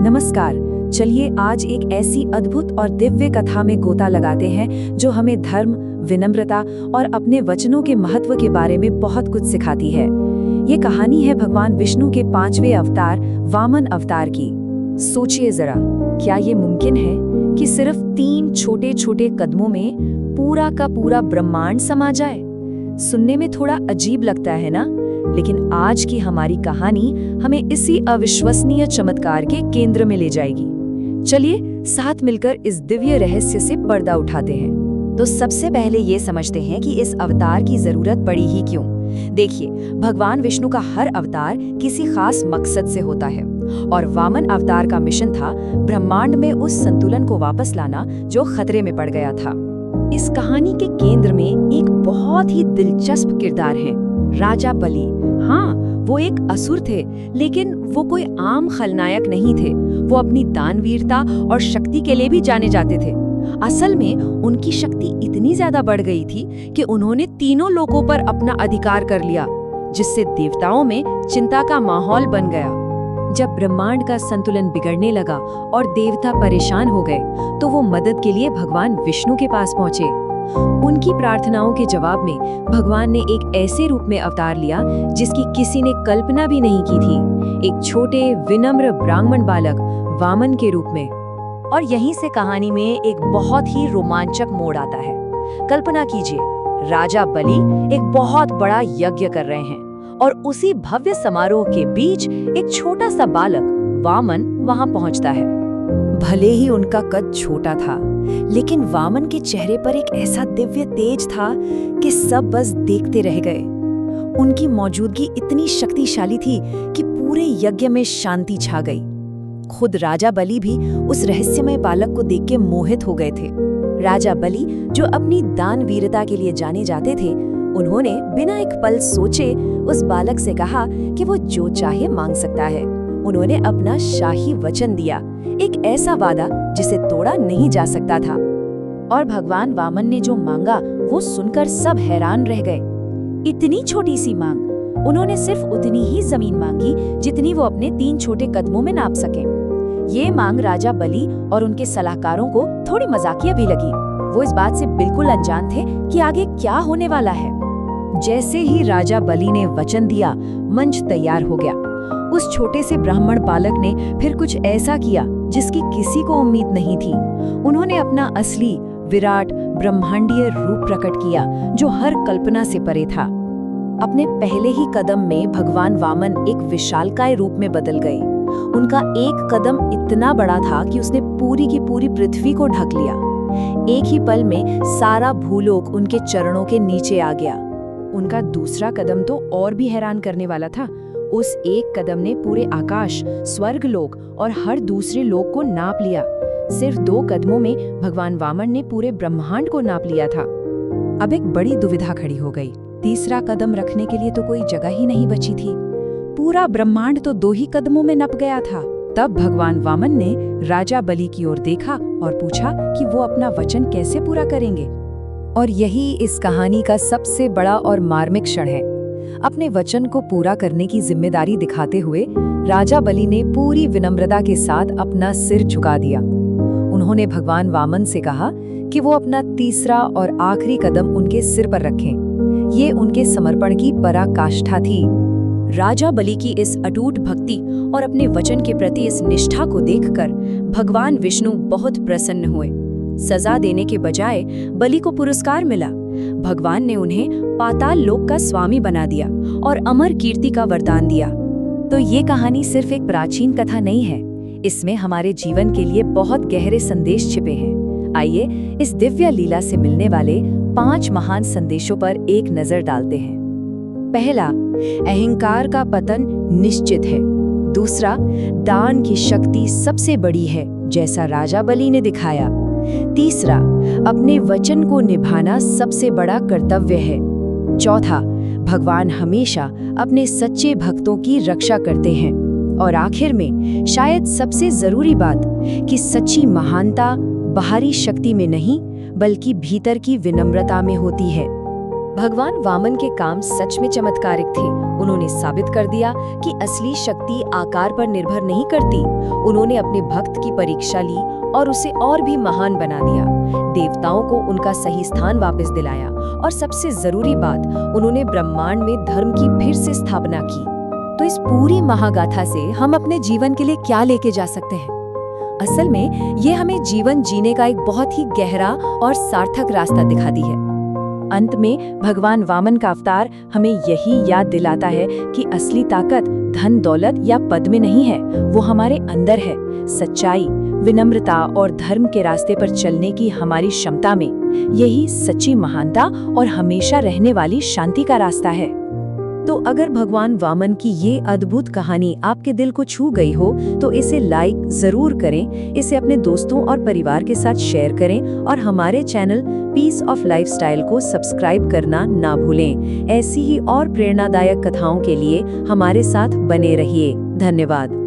नमस्कार। चलिए आज एक ऐसी अद्भुत और दिव्य कथा में गोता लगाते हैं जो हमें धर्म, विनम्रता और अपने वचनों के महत्व के बारे में बहुत कुछ सिखाती है। ये कहानी है भगवान विष्णु के 5वें अवतार वामन अवतार की। सोचिए जरा, क्या ये मुमकिन है कि सिर्फ 3 छोटे छोटे कदमों में पूरा का पूरा ब्रह्मांड समा जाए? सुनने में थोड़ा अजीब लगता है ना? लेकिन आज की हमारी कहानी हमें इसी अविश्वसनीय चमत्कार के केंद्र में ले जाएगी। चलिए साथ मिलकर इस दिव्य रहस्य से पर्दा उठाते हैं। तो सबसे पहले ये समझते हैं कि इस अवतार की जरूरत पड़ी ही क्यों। देखिए, भगवान विष्णु का हर अवतार किसी खास मकसद से होता है और वामन अवतार का मिशन था ब्रह्मांड में उस संतुलन को वापस लाना जो खतरे में पड़ गया था। इस कहानी के केंद्र में एक बहुत ही दिलचस्प किरदार है, राजा बलि। हाँ, वो एक असुर थे, लेकिन वो कोई आम खलनायक नहीं थे। वो अपनी दानवीरता और शक्ति के लिए भी जाने जाते थे। असल में उनकी शक्ति इतनी ज्यादा बढ़ गई थी कि उन्होंने तीनों लोकों पर अपना अधिकार कर लिया, जिससे देवताओं में चिंता का माहौल बन गया। जब ब्रह्मांड का संतुलन बिगड़ने लगा और देवता परेशान हो गए, तो वो मदद के लिए भगवान विष्णु के पास पहुंचे। उनकी प्रार्थनाओं के जवाब में भगवान ने एक ऐसे रूप में अवतार लिया जिसकी किसी ने कल्पना भी नहीं की थी, एक छोटे विनम्र ब्राह्मण बालक वामन के रूप में। और यहीं से कहानी में एक बहुत ही रोमांचक मोड़ आता है। कल्पना कीजिए, राजा बलि एक बहुत बड़ा यज्ञ कर रहे हैं और उसी भव्य समारोह के बीच एक छोटा सा बालक वामन वहां पहुंचता है। भले ही उनका कद छोटा था, लेकिन वामन के चेहरे पर एक ऐसा दिव्य तेज था कि सब बस देखते रह गए। उनकी मौजूदगी इतनी शक्तिशाली थी कि पूरे यज्ञ में शांति छा गई। खुद राजा बलि भी उस रहस्यमय बालक को देख के मोहित हो गए थे। राजा बलि, जो अपनी दानवीरता के लिए जाने जाते थे, उन्होंने बिना एक पल सोचे उस बालक से कहा कि वो जो चाहे मांग सकता है। उन्होंने अपना शाही वचन दिया, एक ऐसा वादा जिसे तोड़ा नहीं जा सकता था। और भगवान वामन ने जो मांगा वो सुनकर सब हैरान रह गए। इतनी छोटी सी मांग, उन्होंने सिर्फ उतनी ही जमीन मांगी जितनी वो अपने 3 छोटे कदमों में नाप सके। ये मांग राजा बलि और उनके सलाहकारों को थोड़ी मजाकिया भी लगी। वो इस बात से बिल्कुल अनजान थे कि आगे क्या होने वाला है। जैसे ही राजा बलि ने वचन दिया, मंच तैयार हो गया। उस छोटे से ब्राह्मण बालक ने फिर कुछ ऐसा किया जिसकी किसी को उम्मीद नहीं थी। उन्होंने अपना असली विराट ब्रह्मांडीय रूप प्रकट किया जो हर कल्पना से परे था। अपने पहले ही कदम में भगवान वामन एक विशालकाय रूप में बदल गए। उनका एक कदम इतना बड़ा था कि उसने पूरी की पूरी पृथ्वी को ढक लिया। एक ही पल में सारा भूलोक उनके चरणों के नीचे आ गया। उनका दूसरा कदम तो और भी हैरान करने वाला था। उस एक कदम ने पूरे आकाश, स्वर्ग लोक और हर दूसरे लोक को नाप लिया। सिर्फ 2 कदमों में भगवान वामन ने पूरे ब्रह्मांड को नाप लिया था। अब एक बड़ी दुविधा खड़ी हो गई। तीसरा कदम रखने के लिए तो कोई जगह ही नहीं बची थी। पूरा ब्रह्मांड तो 2 ही कदमों में नप गया था। तब भगवान वामन ने राजा बलि की ओर देखा और पूछा कि वो अपना वचन कैसे पूरा करेंगे। और यही इस कहानी का सबसे बड़ा और मार्मिक क्षण है। अपने वचन को पूरा करने की जिम्मेदारी दिखाते हुए राजा बलि ने पूरी विनम्रता के साथ अपना सिर झुका दिया। उन्होंने भगवान वामन से कहा कि वो अपना तीसरा और आखिरी कदम उनके सिर पर रखें। ये उनके समर्पण की पराकाष्ठा थी। राजा बलि की इस अटूट भक्ति और अपने वचन के प्रति इस निष्ठा को देखकर भगवान विष्णु बहुत प्रसन्न हुए। सजा देने के बजाय बलि को पुरस्कार मिला। भगवान ने उन्हें पाताल लोक का स्वामी बना दिया और अमर कीर्ति का वरदान दिया। तो ये कहानी सिर्फ एक प्राचीन कथा नहीं है, इसमें हमारे जीवन के लिए बहुत गहरे संदेश छिपे हैं। आइए इस दिव्य लीला से मिलने वाले 5 महान संदेशों पर एक नजर डालते हैं। पहला, अहंकार का पतन निश्चित है। दूसरा, दान की शक्ति सबसे बड़ी है, जैसा राजा बलि ने दिखाया। तीसरा, अपने वचन को निभाना सबसे बड़ा कर्तव्य है। चौथा, भगवान हमेशा अपने सच्चे भक्तों की रक्षा करते हैं। और आखिर में शायद सबसे जरूरी बात कि सच्ची महानता बाहरी शक्ति में नहीं बल्कि भीतर की विनम्रता में होती है। भगवान वामन के काम सच में चमत्कारिक थे। उन्होंने साबित कर दिया कि असली शक्ति आकार पर निर्भर नहीं करती। उन्होंने अपने भक्त की परीक्षा ली और उसे और भी महान बना दिया। देवताओं को उनका सही स्थान वापस दिलाया और सबसे जरूरी बात, उन्होंने ब्रह्मांड में धर्म की फिर से स्थापना की। तो इस पूरी महागाथा से हम अपने जीवन के लिए क्या लेके जा सकते हैं? असल में ये हमें जीवन जीने का एक बहुत ही गहरा और सार्थक रास्ता दिखाती है। अंत में भगवान वामन का अवतार हमें यही याद दिलाता है कि असली ताकत धन दौलत या पद में नहीं है, वो हमारे अंदर है। सच्चाई, विनम्रता और धर्म के रास्ते पर चलने की हमारी क्षमता में यही सच्ची महानता और हमेशा रहने वाली शांति का रास्ता है। तो अगर भगवान वामन की ये अद्भुत कहानी आपके दिल को छू गई हो तो इसे लाइक जरूर करें, इसे अपने दोस्तों और परिवार के साथ शेयर करें और हमारे चैनल पीस ऑफ लाइफस्टाइल को सब्सक्राइब करना ना भूलें। ऐसी ही और प्रेरणादायक कथाओं के लिए हमारे साथ बने रहिए। धन्यवाद।